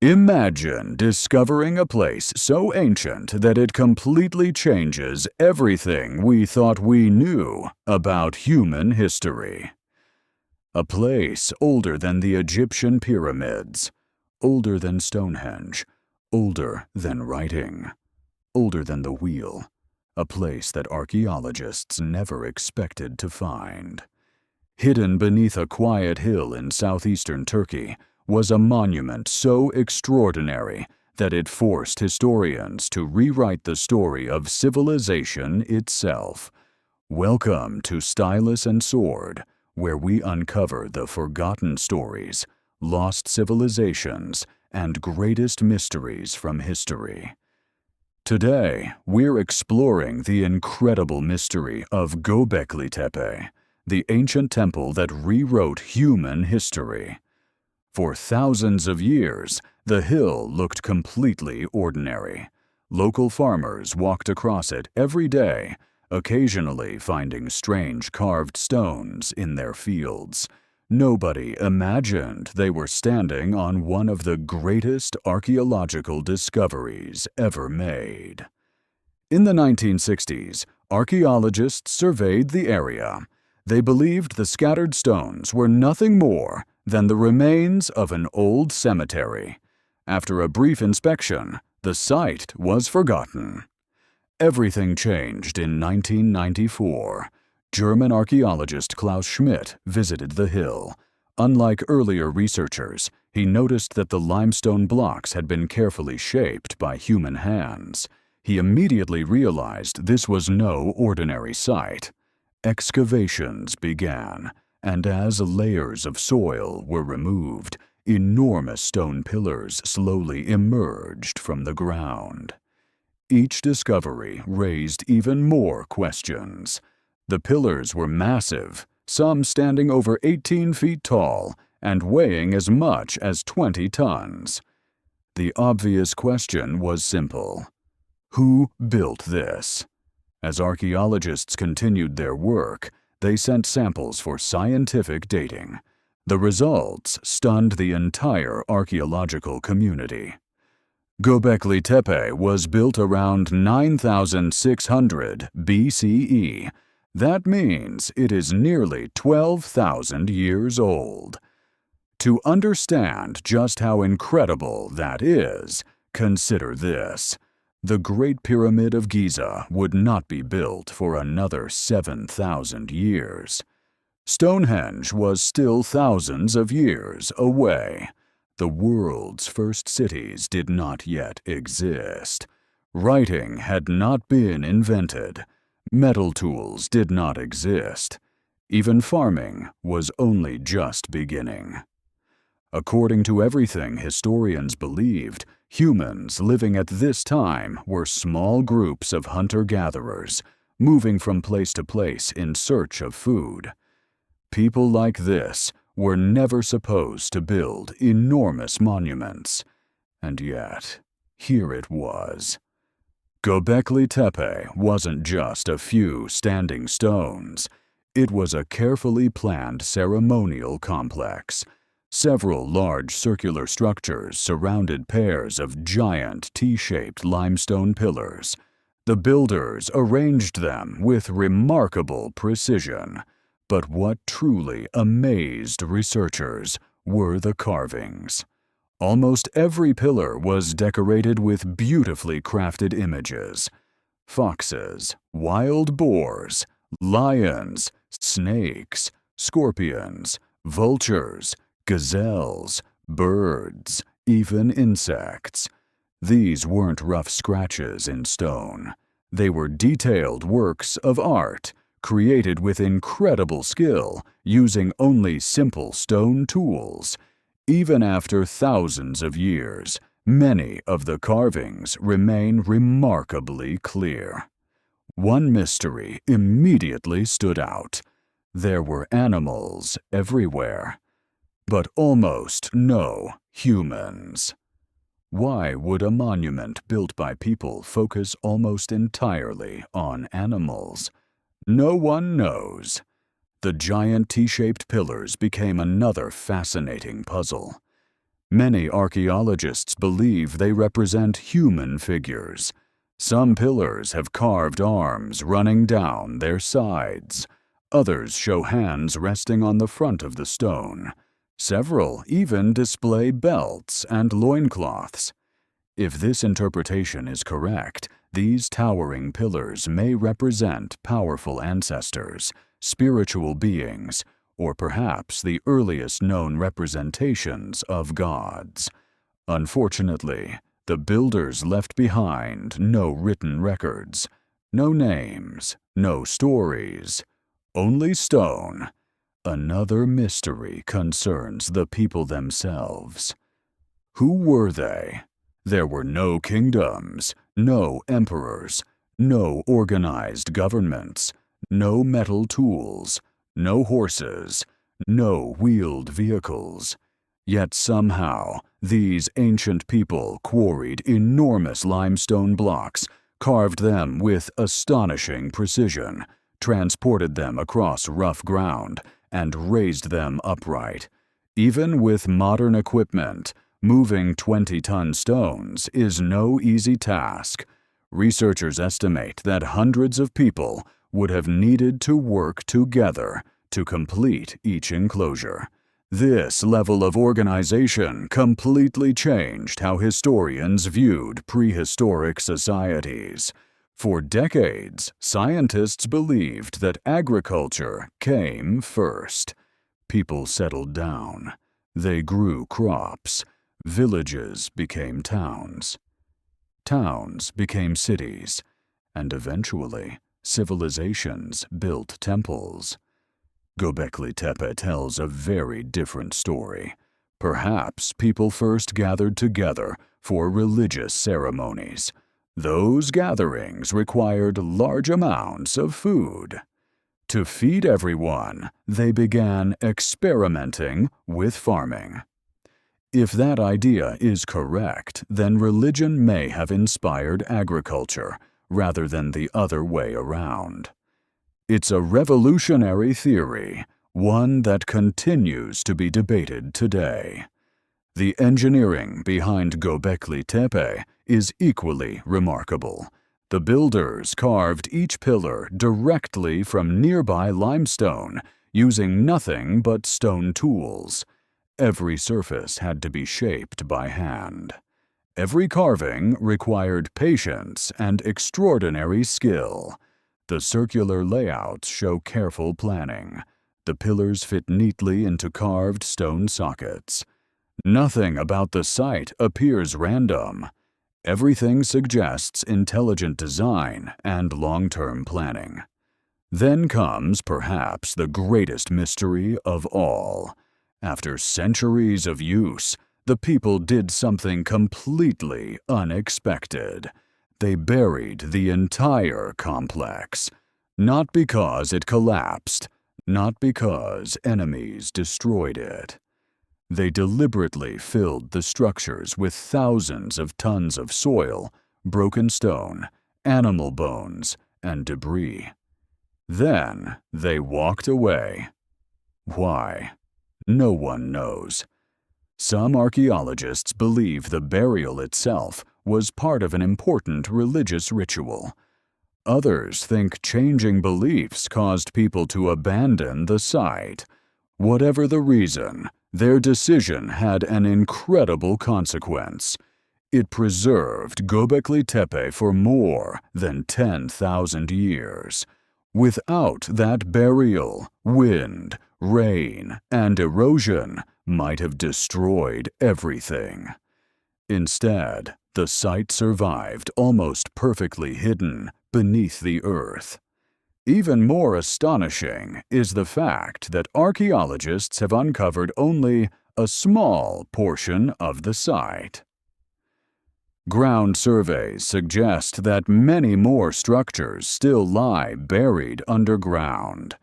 Imagine discovering a place so ancient that it completely changes everything we thought we knew about human history. A place older than the Egyptian pyramids, older than Stonehenge, older than writing, older than the wheel. A place that archaeologists never expected to find. Hidden beneath a quiet hill in southeastern Turkey was a monument so extraordinary that it forced historians to rewrite the story of civilization itself. Welcome to Stylus and Sword, where we uncover the forgotten stories, lost civilizations, and greatest mysteries from history. Today, we're exploring the incredible mystery of Göbekli Tepe, the ancient temple that rewrote human history. For thousands of years, the hill looked completely ordinary. Local farmers walked across it every day, occasionally finding strange carved stones in their fields. Nobody imagined they were standing on one of the greatest archaeological discoveries ever made. In the 1960s, archaeologists surveyed the area. They believed the scattered stones were nothing more than the remains of an old cemetery. After a brief inspection, the site was forgotten. Everything changed in 1994. German archaeologist Klaus Schmidt visited the hill. Unlike earlier researchers, he noticed that the limestone blocks had been carefully shaped by human hands. He immediately realized this was no ordinary site. Excavations began, and as layers of soil were removed, enormous stone pillars slowly emerged from the ground. Each discovery raised even more questions. The pillars were massive, some standing over 18 feet tall and weighing as much as 20 tons. The obvious question was simple: who built this? As archaeologists continued their work, they sent samples for scientific dating. The results stunned the entire archaeological community. Göbekli Tepe was built around 9,600 BCE. That means it is nearly 12,000 years old. To understand just how incredible that is, consider this. The Great Pyramid of Giza would not be built for another 7,000 years. Stonehenge was still thousands of years away. The world's first cities did not yet exist. Writing had not been invented. Metal tools did not exist. Even farming was only just beginning. According to everything historians believed, humans living at this time were small groups of hunter-gatherers, moving from place to place in search of food. People like this were never supposed to build enormous monuments. And yet, here it was. Göbekli Tepe wasn't just a few standing stones. It was a carefully planned ceremonial complex. Several large circular structures surrounded pairs of giant T-shaped limestone pillars. The builders arranged them with remarkable precision. But what truly amazed researchers were the carvings. Almost every pillar was decorated with beautifully crafted images. Foxes, wild boars, lions, snakes, scorpions, vultures, gazelles, birds, even insects. These weren't rough scratches in stone. They were detailed works of art, created with incredible skill, using only simple stone tools. Even after thousands of years, many of the carvings remain remarkably clear. One mystery immediately stood out. There were animals everywhere, but almost no humans. Why would a monument built by people focus almost entirely on animals? No one knows. The giant T-shaped pillars became another fascinating puzzle. Many archaeologists believe they represent human figures. Some pillars have carved arms running down their sides. Others show hands resting on the front of the stone. Several even display belts and loincloths. If this interpretation is correct, these towering pillars may represent powerful ancestors, spiritual beings, or perhaps the earliest known representations of gods. Unfortunately, the builders left behind no written records, no names, no stories, only stone. Another mystery concerns the people themselves. Who were they? There were no kingdoms, no emperors, no organized governments, no metal tools, no horses, no wheeled vehicles. Yet somehow, these ancient people quarried enormous limestone blocks, carved them with astonishing precision, transported them across rough ground, and raised them upright. Even with modern equipment, moving 20-ton stones is no easy task. Researchers estimate that hundreds of people would have needed to work together to complete each enclosure. This level of organization completely changed how historians viewed prehistoric societies. For decades, scientists believed that agriculture came first. People settled down. They grew crops. Villages became towns. Towns became cities. And eventually, civilizations built temples. Göbekli Tepe tells a very different story. Perhaps people first gathered together for religious ceremonies. Those gatherings required large amounts of food. To feed everyone, they began experimenting with farming. If that idea is correct, then religion may have inspired agriculture rather than the other way around. It's a revolutionary theory, one that continues to be debated today. The engineering behind Göbekli Tepe is equally remarkable. The builders carved each pillar directly from nearby limestone, using nothing but stone tools. Every surface had to be shaped by hand. Every carving required patience and extraordinary skill. The circular layouts show careful planning. The pillars fit neatly into carved stone sockets. Nothing about the site appears random. Everything suggests intelligent design and long-term planning. Then comes perhaps the greatest mystery of all. After centuries of use, the people did something completely unexpected. They buried the entire complex, not because it collapsed, not because enemies destroyed it. They deliberately filled the structures with thousands of tons of soil, broken stone, animal bones, and debris. Then they walked away. Why? No one knows. Some archaeologists believe the burial itself was part of an important religious ritual. Others think changing beliefs caused people to abandon the site. Whatever the reason, their decision had an incredible consequence. It preserved Göbekli Tepe for more than 10,000 years. Without that burial, wind, rain, and erosion might have destroyed everything. Instead, the site survived almost perfectly hidden beneath the earth. Even more astonishing is the fact that archaeologists have uncovered only a small portion of the site. Ground surveys suggest that many more structures still lie buried underground.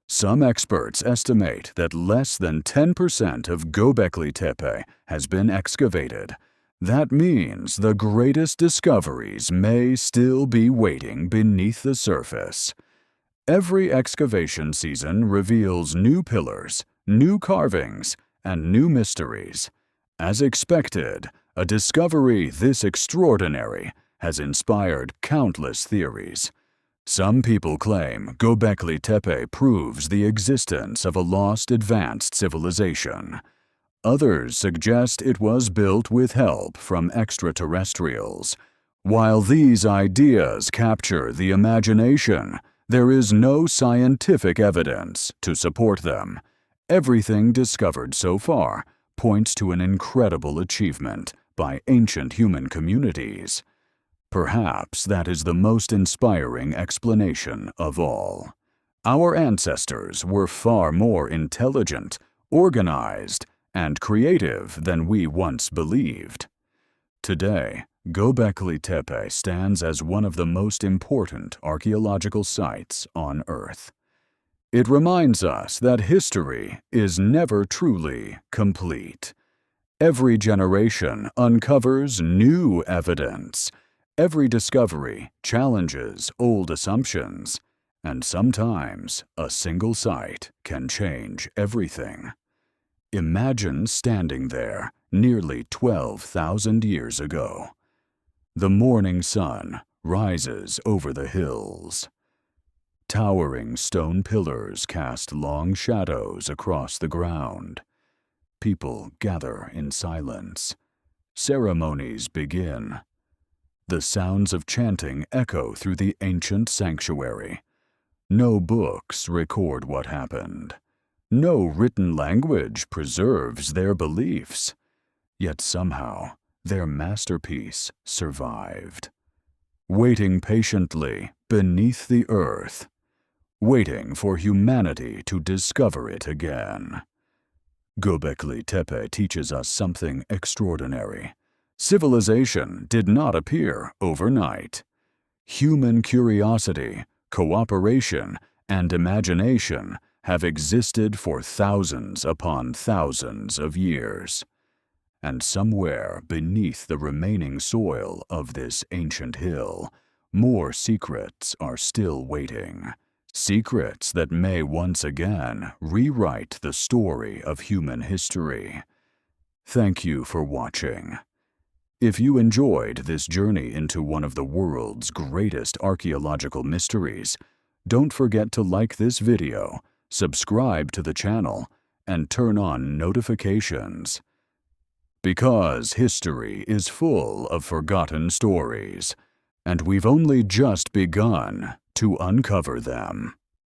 Some experts estimate that less than 10% of Göbekli Tepe has been excavated. That means the greatest discoveries may still be waiting beneath the surface. Every excavation season reveals new pillars, new carvings, and new mysteries. As expected, a discovery this extraordinary has inspired countless theories. Some people claim Göbekli Tepe proves the existence of a lost advanced civilization. Others suggest it was built with help from extraterrestrials. While these ideas capture the imagination, there is no scientific evidence to support them. Everything discovered so far points to an incredible achievement by ancient human communities. Perhaps that is the most inspiring explanation of all. Our ancestors were far more intelligent, organized, and creative than we once believed. Today, Göbekli Tepe stands as one of the most important archaeological sites on Earth. It reminds us that history is never truly complete. Every generation uncovers new evidence. Every discovery challenges old assumptions, and sometimes a single site can change everything. Imagine standing there nearly 12,000 years ago. The morning sun rises over the hills. Towering stone pillars cast long shadows across the ground. People gather in silence. Ceremonies begin. The sounds of chanting echo through the ancient sanctuary. No books record what happened. No written language preserves their beliefs. Yet somehow, their masterpiece survived. Waiting patiently beneath the earth. Waiting for humanity to discover it again. Göbekli Tepe teaches us something extraordinary. Civilization did not appear overnight. Human curiosity, cooperation, and imagination have existed for thousands upon thousands of years. And somewhere beneath the remaining soil of this ancient hill, more secrets are still waiting. Secrets that may once again rewrite the story of human history. Thank you for watching. If you enjoyed this journey into one of the world's greatest archaeological mysteries, don't forget to like this video, subscribe to the channel, and turn on notifications. Because history is full of forgotten stories, and we've only just begun to uncover them.